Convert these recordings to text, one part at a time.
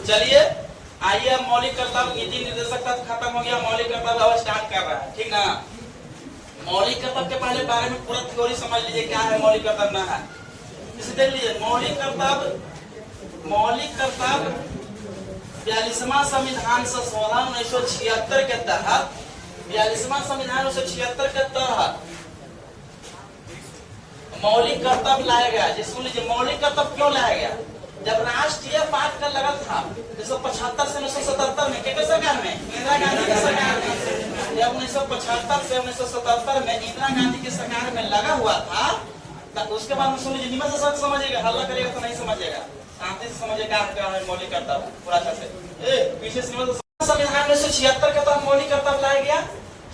चलिए आइए, अब मौलिक कर्तव्य नीति निर्देशक तक खत्म हो गया, मौलिक कर्तव्य अब स्टार्ट कर रहा है, ठीक ना। मौलिक कर्तव्य के पहले बारे में पूरा थ्योरी समझ लीजिए, क्या है मौलिक कर्तव्य ना है। इसे देख लीजिए, मौलिक कर्तव्य 42वां संविधान संशोधन 1976 के तहत 42वां संविधान 1976 के तहत मौलिक कर्तव्य लाया गया। सुन लीजिए, मौलिक कर्तव्य क्यों लाया गया? जब राष्ट्रीय पाठ का लगा था 1975 से 1977 में, किसके सरकार में? इंदिरा गांधी की सरकार में। जब 1975 से 1977 में इंदिरा गांधी की सरकार में लगा हुआ था, तब उसके बाद में सुन लीजिए, निमन से सब समझिएगा, हल्ला करेगा तो नहीं समझेगा, शांति से समझिएगा क्या है मौलिक कर्तव्य पूरा अच्छा से। पीछे से संविधान 1976 के तहत मौलिक कर्तव्य लाया गया।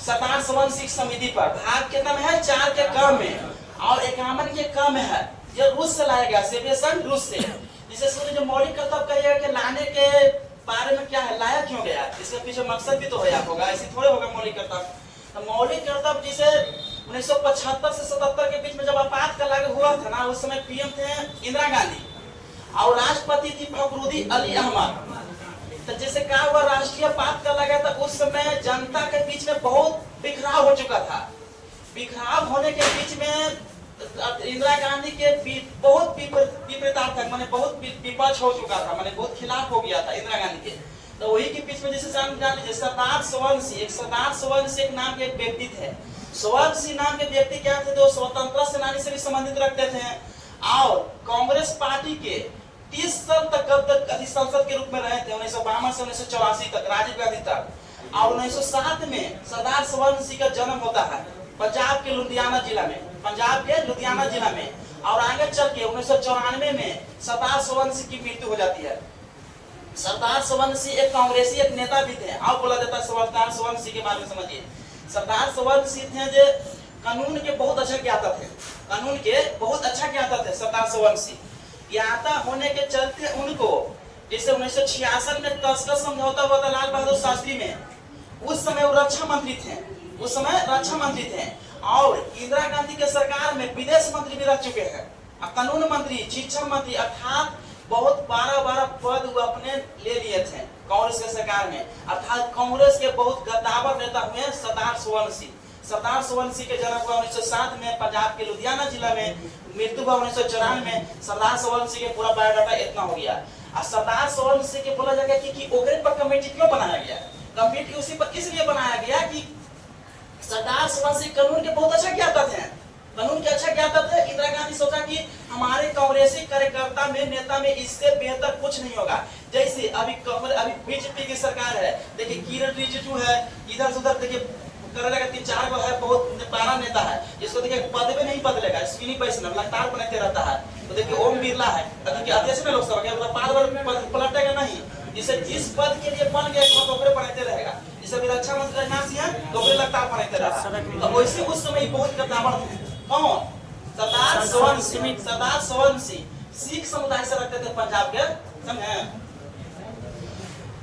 27 वंशिक समिति पर भाग कितना में है? 4 के क में और 51 के क में है। ये रूस से लाया गया, सेविएशन रूस से। जिसे सुनिए, जो मौलिक कर्तव्य कहिएगा कि लाने के बारे में क्या है, लाया क्यों गया, इसके पीछे मकसद भी तो होगा, ऐसे थोड़े होगा मौलिक कर्तव्य। तो मौलिक कर्तव्य जिसे 1975 से 77 के बीच में जब आपात का लागू हुआ था ना, उस समय पीएम थे इंदिरा गांधी और राष्ट्रपति थी फखरुद्दीन अली अहमद। तो जैसे क्या हुआ, राष्ट्रीय पात का लगा था, उस समय जनता के बीच में बहुत बिखराव हो चुका था। बिखराव होने के बीच में इंदिरा गांधी के बहुत विपरीतार्थक माने बहुत विपक्ष हो चुका था, माने बहुत खिलाफ हो गया था इंदिरा गांधी के। तो वही के बीच में जैसे जान लीजिए, सरदार सोवंशी एक नाम के एक व्यक्ति थे। सोवंशी नाम के व्यक्ति क्या थे? जो स्वतंत्रता सेनानी से भी संबंधित रखते थे और कांग्रेस पार्टी के 30 साल तक संसद के रूप में रहे थे, 1952 से 1984 तक, राजीव गांधी तक। और 1907 में सरदार सोवंशी का जन्म होता है पंजाब के लुधियाना जिला में, और आगे चल के 1994 में सरदार सोवंशी की मृत्यु हो जाती है। सरदार सोवंशी एक कांग्रेसी एक नेता भी थे, और बोला जाता है सरदार सोवंशी के बारे में समझिए। सरदार सोवंशी थे जो कानून के बहुत अच्छा ज्ञाता थे सरदार सोवंशी। ज्ञाता होने के चलते उनको जैसे 1966 में तस्कर समझौता हुआ था लाल बहादुर शास्त्री में, उस समय वो रक्षा मंत्री थे और इंदिरा गांधी के सरकार में विदेश मंत्री भी रह चुके हैं, कानून मंत्री, शिक्षा मंत्री, अर्थात बहुत 12 पद वो अपने ले लिए थे कांग्रेस के सरकार में। अर्थात कांग्रेस के बहुत गद्दावर नेता हुए सरदार सोवंशी के जन्म हुआ 1907 में पंजाब के लुधियाना जिला में, मृत्यु हुआ 1994 में। सरदार सोवंशी के पूरा बायोडाटा इतना हो गया। और सरदार सोवंशी के बोला जाएगा कि ओकरे पर कमेटी क्यों बनाया गया? कमेटी उसी पर इसलिए बनाया गया कि सरदार सोवंशी कानून के बहुत अच्छा ज्ञाता थे, इंदिरा गांधी सोचा कि हमारे कांग्रेसी कार्यकर्ता में नेता में इससे बेहतर कुछ नहीं होगा। जैसे अभी बीजेपी की सरकार है, देखिए किरण रिजिजू है, इधर उधर देखिए करेगा 3-4 गो है, बहुत बड़ा नेता है, जिसको देखिए पद भी नहीं बदलेगा, स्क्रीनिंग पैसे लगातार बनाते रहता है। तो देखिए ओम बिरला है, अध्यक्ष में लोकसभा के पद पलटेगा नहीं, जिसे जिस पद के लिए बन गया तो बनाते रहेगा। जैसे अभी रक्षा मंत्री राजनाथ सिंह है, तो लगातार बनाते रहा। तो वैसे उस समय बहुत गद्दावर थे। कौन? सरदार सोवंशी सिख समुदाय से रखते थे पंजाब के, समझे?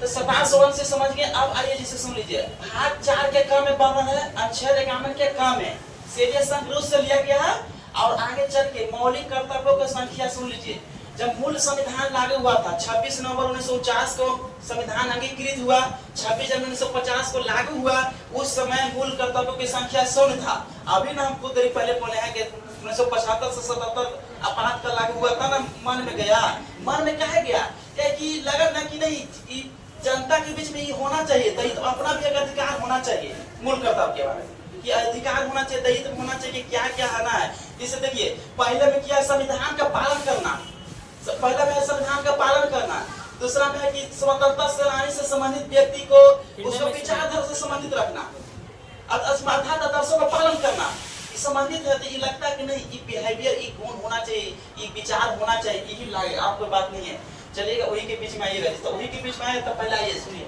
तो सरदार सोवंशी समझ गए। अब आइए जिसे सुन लीजिए, भाग 4 के क में बन रहा है, अनुच्छेद 51 के क में सेविएशन रूस से लिया गया है। और आगे चल के मौलिक कर्तव्यों की संख्या सुन लीजिए। जब मूल संविधान लागू हुआ था 26 नवंबर 1949 को संविधान अंगीकृत हुआ, 26 जनवरी 1950 को लागू हुआ, उस समय मूल कर्तव्यों की संख्या 100 था। अभी ना हम कुछ देर पहले बोले हैं कि 1975 से 77 आपात का लागू हुआ था ना, मन में क्या गया कि लगा ना कि नहीं जनता के बीच में ये होना चाहिए, तो अपना भी एक अधिकार होना चाहिए मूल कर्तव्य के बारे में, कि अधिकार होना चाहिए, दायित्व होना चाहिए, क्या क्या आना है। जैसे देखिए, पहले में किया संविधान का पालन करना, दूसरा में है कि स्वतंत्रता सेनानी से संबंधित व्यक्ति को उसको विचारधारा से संबंधित रखना, अर्थात आदर्शों का पालन करना, संबंधित है। तो ये लगता है कि नहीं, ये बिहेवियर, ये गुण होना चाहिए, ये विचार होना चाहिए, यही लागे, आपको बात नहीं है। चलिएगा वही के बीच में आइएगा, तो वही के बीच में आए तो पहले आइए सुनिए,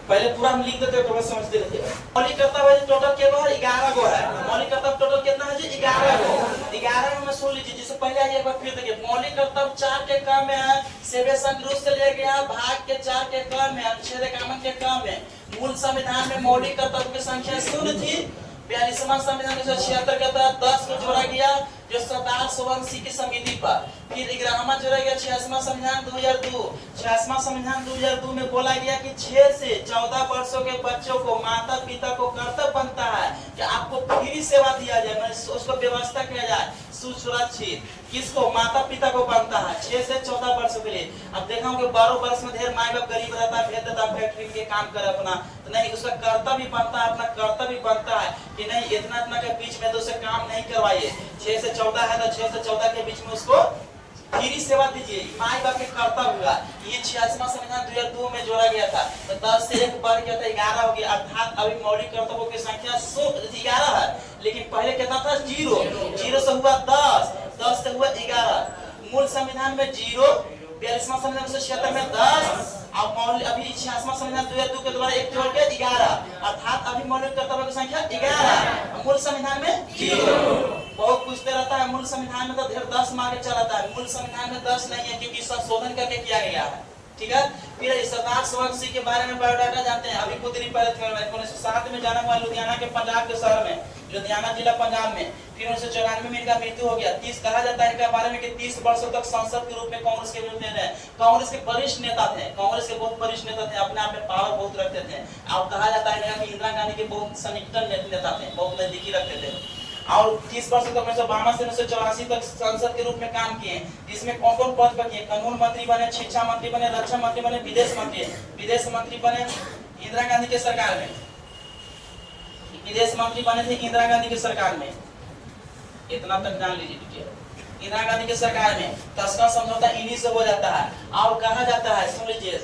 पहले पूरा हम लिख देते हैं, समझते रहिए। मौलिक कर्तव्य टोटल कितना है? 11 गो है। मौलिक कर्तव्य टोटल कितना है जी? 11 गो। 11 में सुन लीजिए, जिससे पहले आइए एक बार फिर देखिए। मौलिक कर्तव्य 4 के क में है, सेविएशन रूस से लिया गया, भाग के 4 के क में, अनुच्छेद 51 के क में। मूल संविधान में मौलिक कर्तव्य की संख्या 0 थी। 42वां संविधान 1976 के तहत 10 को जोड़ा गया, जो सरदार सोवंशी की समिति पर। फिर 11वां जो रह गया 86वां संविधान 2002। 86वां संविधान 2002 में बोला गया कि 6 से 14 वर्षों के बच्चों को माता पिता को कर्तव्य बनता है कि आपको फ्री सेवा दिया जाए, उसको व्यवस्था किया जाए सुसुरक्षित। किसको? माता पिता को बनता है 6 से 14 वर्षों के लिए। अब देखा हूँ कि 12 वर्ष में ढेर माँ बाप गरीब रहता है, भेज देता है फैक्ट्री के काम करे अपना, तो नहीं, उसका कर्तव्य बनता है, अपना कर्तव्य बनता है कि नहीं इतना इतना के बीच में तो उसे काम नहीं करवाइए। 6 से 14 है तो 6 से 14 के बीच में उसको फ्री सेवा दीजिए, माँ बाप के कर्तव्य हुआ। ये 86वां संविधान 2002 में जोड़ा गया था। तो 10 से 1 बढ़ गया था 11 हो गया, अर्थात अभी मौलिक कर्तव्यों की संख्या 11 है, लेकिन पहले कितना था? 0 से हुआ 10 से हुआ 11। मूल संविधान में 0, 42वां संविधान 1976 में 10, अब मौलिक अभी 86वां संविधान 2002 के द्वारा 1 जोड़ के 11, अर्थात अभी मौलिक कर्तव्यों की संख्या 11। मूल संविधान में 0। बहुत पूछते रहता है मूल संविधान में तो ढेर 10 मांगे चलाता है, मूल संविधान में 10 नहीं है क्योंकि संशोधन करके किया गया है। ठीक है। फिर सरदार सोवंशी के बारे में बायोडाटा जानते हैं। अभी कुछ दिन पहले 1907 में जाना हुआ लुधियाना के पंजाब के शहर में, लुधियाना जिला पंजाब में। फिर 1994 में इनका मृत्यु हो गया। 30 कहा जाता है इनके बारे में कि 30 वर्षों तक सांसद के रूप में कांग्रेस के विरुद्ध रहे। कांग्रेस के वरिष्ठ नेता थे, कांग्रेस के बहुत वरिष्ठ नेता थे, अपने आप में पावर बहुत रखते थे। अब कहा जाता है कि इंदिरा गांधी के बहुत सन्निकटन नेता थे, बहुत नजदीकी रखते थे। और 30 वर्ष तक 1952 से 1984 तक संसद के रूप में काम किए, जिसमें कौन कौन पद पर किए? कानून मंत्री बने, शिक्षा मंत्री बने, रक्षा मंत्री बने, विदेश मंत्री बने इंदिरा गांधी के सरकार में, विदेश मंत्री बने थे इंदिरा गांधी की सरकार में। इतना तक जान लीजिए। इंदिरा गांधी की सरकार में तस्कर समझौता इन्हीं से हो जाता है। और कहा जाता है, सुन लीजिए,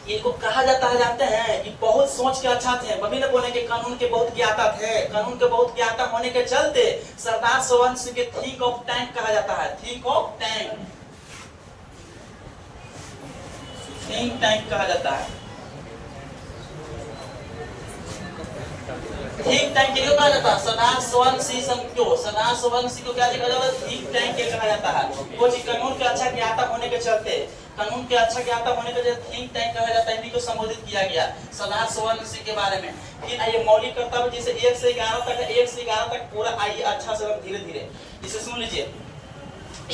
इनको कहा जाता है जानते हैं कि बहुत सोच के अच्छा थे। बबी ने बोले कि कानून के बहुत ज्ञाता थे, कानून के बहुत ज्ञाता होने के चलते सरदार सोवंशी के थिंक ऑफ टैंक कहा जाता है। Think of tank, think tank कहा जाता है। थिंक टैंक क्यों कहा जाता है? सरदार सोवंशी को, सरदार सोवंशी को क्या कहा जाता है? थिंक टैंक कहा जाता है। वो कानून के अच्छा ज्ञाता होने के चलते, कानून के अच्छा ज्ञाता होने के लिए थिंक टैंक कहा जाता है। इन्हीं को संबोधित किया गया सरदार सोवंशी के बारे में। फिर ये मौलिक कर्तव्य जैसे 1 से 11 तक है, 1 से 11 तक पूरा आइए अच्छा से धीरे धीरे जिसे सुन लीजिए।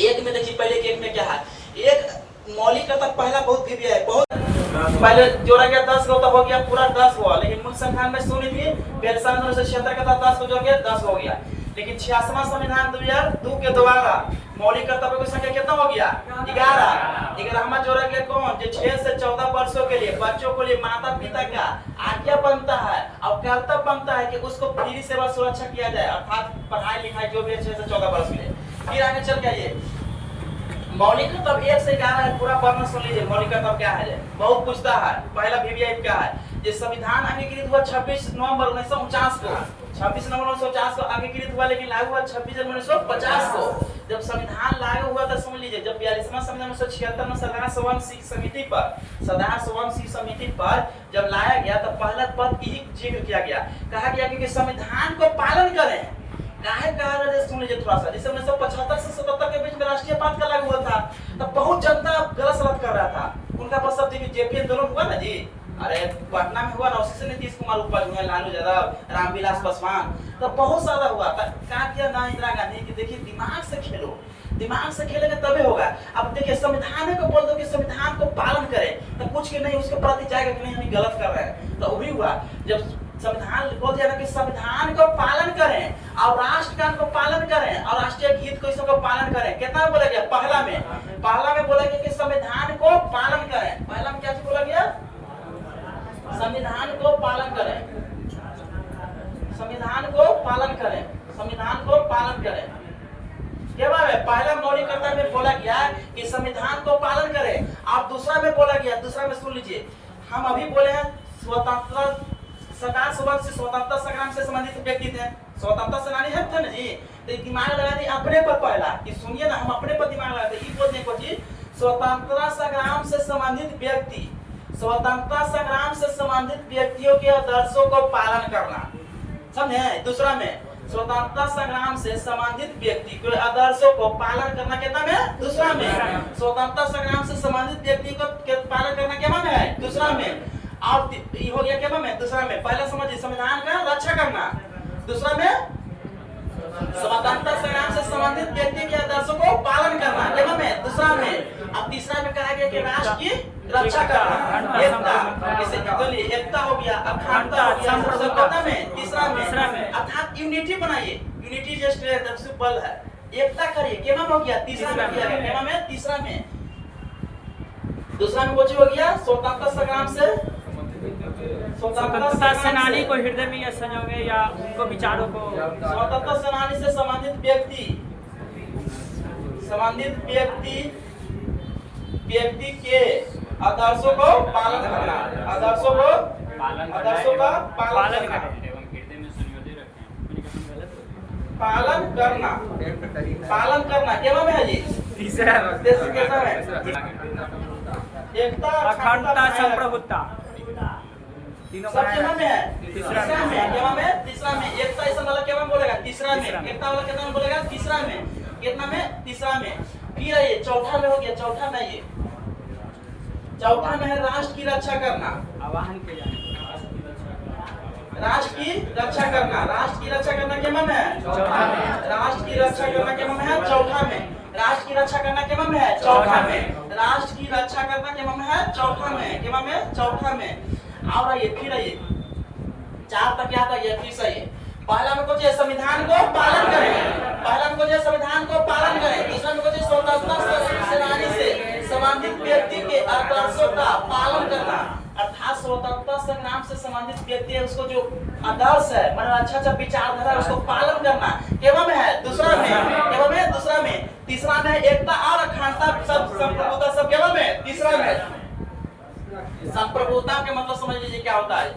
1 में देखिए, पहले 1 में क्या है? एक मौलिक कर्तव्य पहला बहुत भी है, बहुत पहले जोड़ा गया 10 को, तो हो गया पूरा 10 हुआ। लेकिन मूल संविधान में सुनी थी 1976 का था 10 को जोड़ के 10 हो गया। लेकिन 86वां संविधान 2002 के द्वारा मौलिक कर्तव्यों की संख्या कितना हो गया? 11। 11वां जोड़ा गया कौन? जो 6 से 14 वर्षों के लिए बच्चों को लिए माता पिता का आज्ञा बनता है और कर्तव्य बनता है कि उसको फ्री सेवा सुरक्षा किया जाए, अर्थात पढ़ाई लिखाई जो भी 6 से 14 वर्ष के लिए। फिर आगे चल गया ये मौलिक कर्तव्य 1 से 11 है, पूरा पढ़ना सुन लीजिए। मौलिक कर्तव्य क्या है? बहुत पूछता है। पहला वीवीआई क्या है? ये संविधान अंगीकृत हुआ 26 नवंबर 1949 को, 26 नवंबर 1950 को अंगीकृत हुआ, लेकिन लागू हुआ 26 जनवरी 1950 को। जब संविधान लागू हुआ तो समझ लीजिए, जब 42वां संविधान 1976 में सरदार सोवंशी समिति पर जब लाया गया तो पहला पद की ही जिक्र किया गया। कहा गया कि संविधान को पालन करें। काहे कहा गया? सुन लीजिए थोड़ा सा। जैसे 1975 से 77 के बीच में राष्ट्रीय पात का लागू हुआ था, तब बहुत जनता गलत सलत कर रहा था। उनका बस सब जेपी आंदोलन हुआ ना जी, अरे पटना में हुआ ना, उसी से नीतीश कुमार ऊपर हुए, लालू यादव, रामविलास पासवान, तो बहुत ज्यादा हुआ। क्या किया ना इंदिरा गांधी की? देखिए दिमाग से खेलो, दिमाग से खेलेंगे तभी होगा। अब देखिए संविधान को बोल दो कि संविधान को पालन करें, तो कुछ के नहीं उसके प्रति जाएगा कि नहीं हम गलत कर रहे हैं। तो वही हुआ जब संविधान बोल दिया ना कि संविधान को पालन करें और राष्ट्रगान को पालन करें और राष्ट्रीय गीत को इसको पालन करें। कितना बोला गया? पहला में बोला गया कि संविधान को पालन करें। पहला में क्या चीज बोला गया? संविधान को पालन करें, संविधान को पालन करें, संविधान को पालन करें। क्या बात है? पहला मौलिक कर्तव्य में बोला गया कि संविधान को पालन करें। अब दूसरा में बोला गया, दूसरा में सुन लीजिए, हम अभी बोले हैं स्वतंत्रता, सरदार सोवंशी स्वतंत्रता संग्राम से संबंधित व्यक्ति थे, स्वतंत्रता सेनानी है थे ना जी। तो दिमाग लगा दी अपने पर पहला कि सुनिए ना, हम अपने पर दिमाग लगाते ये बोलने को जी, स्वतंत्रता संग्राम से संबंधित व्यक्ति, स्वतंत्रता संग्राम से संबंधित व्यक्तियों के आदर्शों को पालन करना, समझे? दूसरा में स्वतंत्रता संग्राम से संबंधित व्यक्ति के आदर्शों को पालन करना कितना में? दूसरा में। स्वतंत्रता संग्राम से संबंधित व्यक्ति को पालन करना क्या में है? दूसरा में। और ये हो गया क्या में? दूसरा में। पहला समझिए संविधान का रक्षा करना, दूसरा में स्वतंत्रता संग्राम से संबंधित व्यक्ति के आदर्शों को पालन करना, एवं में दूसरा में। अब तीसरा में कहा गया कि राष्ट्र की रक्षा करना, एकता, इसे एकता हो गया, अखंडता हो गया, संप्रभुता में तीसरा में अर्थात यूनिटी बनाइए, यूनिटी जो स्ट्रेंथ सबसे बल है, एकता करिए, केवल हो गया तीसरा में किया गया, केवल में तीसरा में। दूसरा में कुछ हो गया स्वतंत्रता संग्राम से स्वतंत्रता सेनानी को हृदय में या संजोगे या उनको विचारों को, स्वतंत्रता सेनानी से संबंधित व्यक्ति के आदर्शों को पालन करना, आदर्शों का पालन करना, पालन करना केवल में है जी तीसरा में एकता, अखंडता, संप्रभुता तीनों सब केवल में है। तीसरा में केवल में तीसरा में एकता ऐसा मतलब केवल बोलेगा तीसरा में, एकता वाला कितना में बोलेगा तीसरा में, कितना में तीसरा में। फिर ये चौथा में हो गया, चौथा में ये चौथा में है राष्ट्र की रक्षा करना, आवाहन के जाने राष्ट्र की रक्षा करना, राष्ट्र की रक्षा करना केवल में है चौथा में, राष्ट्र की रक्षा करना केवल में है चौथा में, राष्ट्र की रक्षा करना केवल में है चौथा में, राष्ट्र की रक्षा करना केवल में है चौथा में, केवल में चौथा में। और ये फिर ये चार तक क्या था, ये फिर सही है। पहला में कुछ संविधान को पालन करें, पहला में कुछ संविधान को पालन करें, दूसरा में कुछ स्वतंत्रता सेनानी से संबंधित व्यक्ति के आदर्शों का पालन करना, अर्थात स्वतंत्रता संग्राम से संबंधित व्यक्ति है उसको जो आदर्श है मतलब अच्छा विचारधारा उसको पालन करना केवल में है दूसरा में, केवल में दूसरा में। तीसरा में एकता और अखंडता सब संप्रभुता सब केवल में तीसरा में। संप्रभुता के मतलब समझ लीजिए क्या होता है।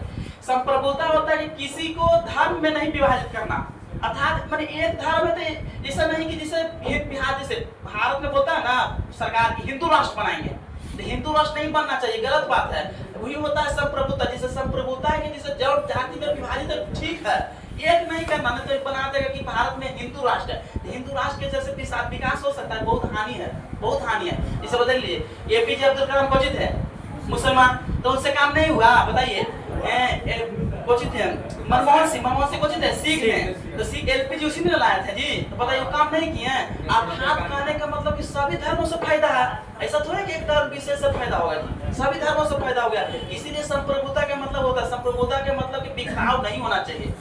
संप्रभुता होता है कि किसी को धर्म में नहीं विभाजित करना, अर्थात मैंने एक धर्म है तो ऐसा नहीं कि जिसे बिहार जैसे भारत में बोलता है ना सरकार की हिंदू राष्ट्र बनाएंगे, तो हिंदू राष्ट्र नहीं बनना चाहिए, गलत बात है। वही होता है संप्रभुता, जिसे संप्रभुता है कि जिसे जड़ जाति में विभाजित है ठीक है, एक नहीं करना, नहीं तो बना देगा कि भारत में हिंदू राष्ट्र है, तो हिंदू राष्ट्र के जैसे विकास हो सकता है, बहुत हानि है, बहुत हानि है। इसे बदल लीजिए, एपीजे अब्दुल कलाम क्वचित है मुसलमान, तो उनसे काम नहीं हुआ, बताइए क्वचित है। मनमोहन सिंह क्वचित है, सिख हैं, तो सिख एलपीजी उसी ने लाए थे जी, तो बताइए वो काम नहीं किए हैं। आप हाथ कहने का मतलब कि सभी धर्मों से फायदा है, ऐसा थोड़ा कि एक धर्म विशेष से फायदा होगा जी, सभी धर्मों से फायदा हो गया। इसीलिए संप्रभुता का मतलब होता है, संप्रभुता के मतलब कि बिखराव नहीं होना चाहिए,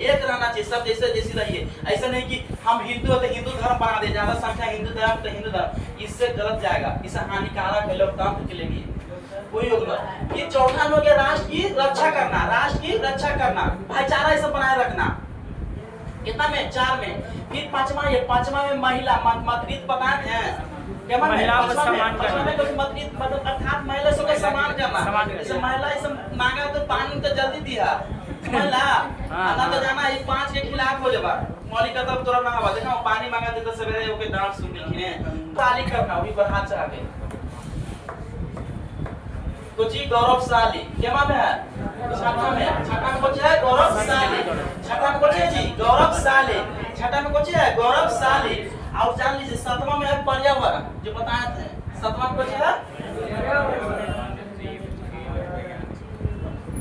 एक रहना चाहिए, सब जैसे जैसी रहिए। ऐसा नहीं कि हम हिंदू है तो हिंदू धर्म बना दे, ज्यादा संख्या हिंदू धर्म तो हिंदू धर्म, इससे गलत जाएगा, इससे हानिकारक है लोकतंत्र के लिए कोई योगदान। ये चौथा में हो गया राष्ट्र की रक्षा करना, राष्ट्र की रक्षा करना, भाईचारा ये सब बनाए रखना, कितना में चार में। फिर पांचवा ये पांचवा में महिला मतभेद बताते हैं, क्या महिला को सम्मान करना, मतभेद मतलब अर्थात महिला सबका सम्मान करना, जैसे महिला ये सब मांगा तो पानी तो जल्दी दिया महिला आना तो जाना ये 5 के खिलाफ हो जाबा मौलिक तब तोरा ना आवा देखा पानी मांगा दे तो सवेरे ओके डांट सुन लिखने ताली करना वही पर हाथ चढ़ा के कुछ ही गौरवशाली केमा में है छठा में कुछ है गौरवशाली, छठा में कुछ है जी गौरवशाली, छठा में कुछ है गौरवशाली। और जान लीजिए सातवां में है पर्यावरण, जो बताए थे सातवां में कुछ है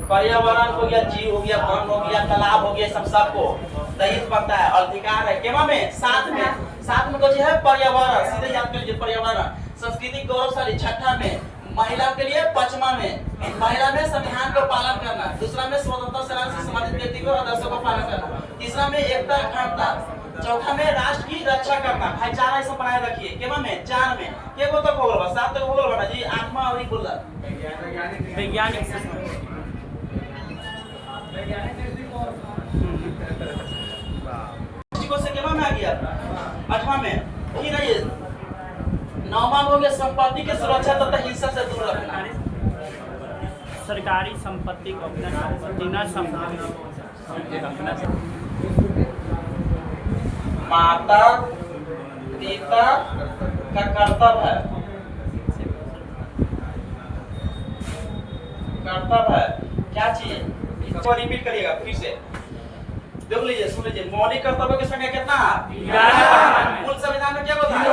पर्यावरण हो गया, जीव हो गया, वन हो गया, तालाब हो गया, सब सबको दहेज बनता है, अधिकार है केमा में साथ में कुछ है पर्यावरण, सीधे याद कर लीजिए पर्यावरण। संस्कृति गौरवशाली छठा में, महिला के लिए पांचवा में, महिला में संविधान को पालन करना, दूसरा में स्वतंत्रता सेनानी से संबंधित व्यक्ति को आदर्शों को पालन करना, तीसरा में एकता अखंडता, चौथा में राष्ट्र की रक्षा करना, भाईचारा ये सब बनाए रखिए। केमा में चार में के को तक होगा, 7 तक होगा ना जी, आत्मा और बोल वैज्ञानिक से केमा में आ गया 8वां में। फिर ये 9वां में हो गया संपत्ति की सुरक्षा तथा हिंसा से दूर रखना, सरकारी संपत्ति को अपना संपत्ति न समझना, माता पिता का कर्तव्य है क्या चीज, इसको रिपीट करिएगा फिर से देख लीजिए, सुन लीजिए। मौलिक कर्तव्यों की संख्या कितना है? मूल संविधान में क्या होता है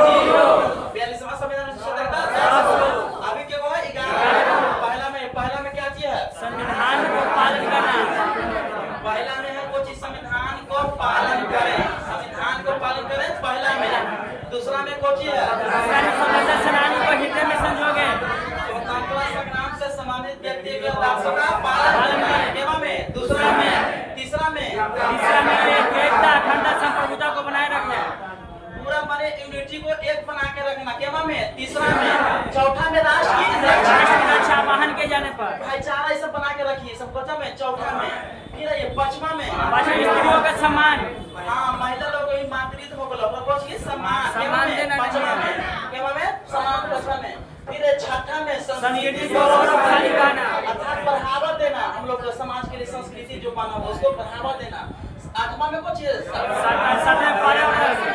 42वां संविधान में अभी क्या है 11। पहला में क्या चीज है संविधान को पालन करना, पहला में है कुछ संविधान को पालन करें, संविधान को कोची है राष्ट्रीय स्वतंत्रता सेनानी को हृदय में संजोगे। स्वतंत्रता संग्राम से सम्मानित व्यक्ति के आदर्शों का पालन करें। केवा में, दूसरा में, तीसरा में एकता अखंडता संप्रभुता को बनाए रखें। पूरा माने यूनिटी को एक बना के रखना। केवा में, तीसरा में, चौथा में राष्ट्र की रक्षा वाहन के जाने पर भाईचारा ये सब बना के रखिए। सब कच्चा में, चौथा में, फिर ये पांचवा में स्त्रियों का सम्मान। हाँ, महिला लोग को मातृत्व हो गलो पर कुछ सम्मान देना। पांचवा में, केवा में सम्मान, पांचवा में, फिर ये छठा में संस्कृति को गौरवशाली बनाना, अर्थात बढ़ावा देना। हम लोग को समाज के लिए संस्कृति जो माना उसको बढ़ावा देना। आठवां में कुछ पर्यावरण